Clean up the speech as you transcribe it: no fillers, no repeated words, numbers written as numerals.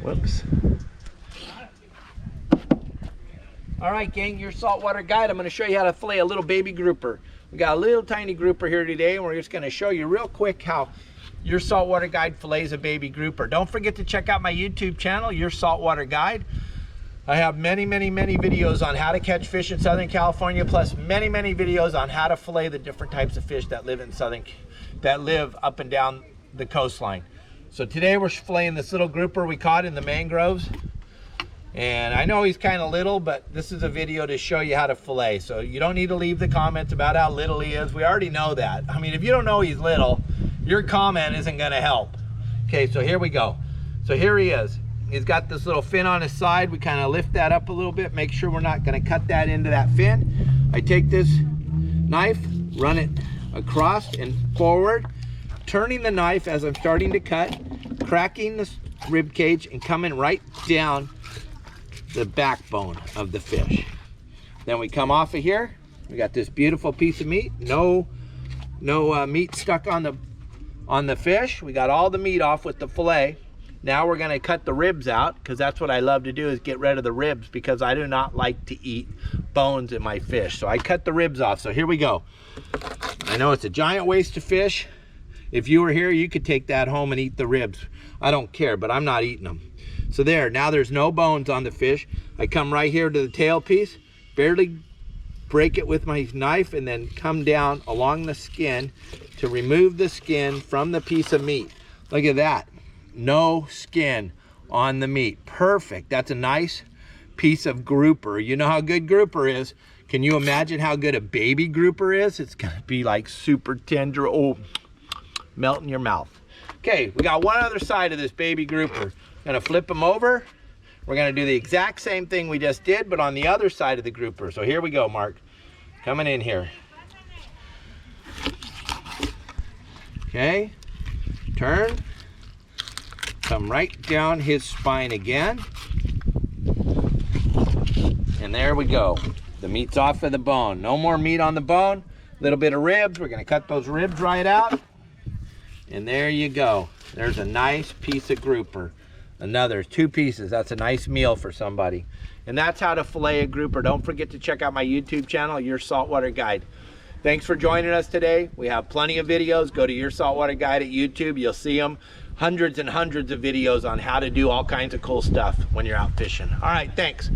Whoops. All right, gang, your saltwater guide. I'm going to show you how to fillet a little baby grouper. We got a little tiny grouper here today, and we're just going to show you real quick how your saltwater guide fillets a baby grouper. Don't forget to check out my YouTube channel, Your Saltwater Guide. I have many videos on how to catch fish in Southern California, plus many videos on how to fillet the different types of fish that live up and down the coastline. So today we're filleting this little grouper we caught in the mangroves. And I know he's kind of little, but this is a video to show you how to fillet. So you don't need to leave the comments about how little he is. We already know that. I mean, if you don't know he's little, your comment isn't going to help. Okay, so here we go. So here he is. He's got this little fin on his side. We kind of lift that up a little bit, make sure we're not going to cut that into that fin. I take this knife, run it across and forward, turning the knife as I'm starting to cut, cracking the rib cage and coming right down the backbone of the fish. Then we come off of here. We got this beautiful piece of meat. No meat stuck on the fish. We got all the meat off with the fillet. Now we're going to cut the ribs out, because that's what I love to do, is get rid of the ribs, because I do not like to eat bones in my fish. So I cut the ribs off. So here we go. I know it's a giant waste of fish. If you were here, you could take that home and eat the ribs. I don't care, but I'm not eating them. So there, now there's no bones on the fish. I come right here to the tail piece, barely break it with my knife, and then come down along the skin to remove the skin from the piece of meat. Look at that. No skin on the meat. Perfect. That's a nice piece of grouper. You know how good grouper is. Can you imagine how good a baby grouper is? It's gonna be like super tender. Oh, melt in your mouth. Okay, we got one other side of this baby grouper. Gonna flip them over. We're gonna do the exact same thing we just did, but on the other side of the grouper. So here we go, Mark. Coming in here. Okay, turn. Come right down his spine again. And there we go. The meat's off of the bone. No more meat on the bone. A little bit of ribs. We're gonna cut those ribs right out. And there you go. There's a nice piece of grouper. Another 2 pieces. That's a nice meal for somebody. And that's how to fillet a grouper. Don't forget to check out my YouTube channel, Your Saltwater Guide. Thanks for joining us today. We have plenty of videos. Go to Your Saltwater Guide at YouTube. You'll see them. Hundreds and hundreds of videos on how to do all kinds of cool stuff when you're out fishing. All right, thanks.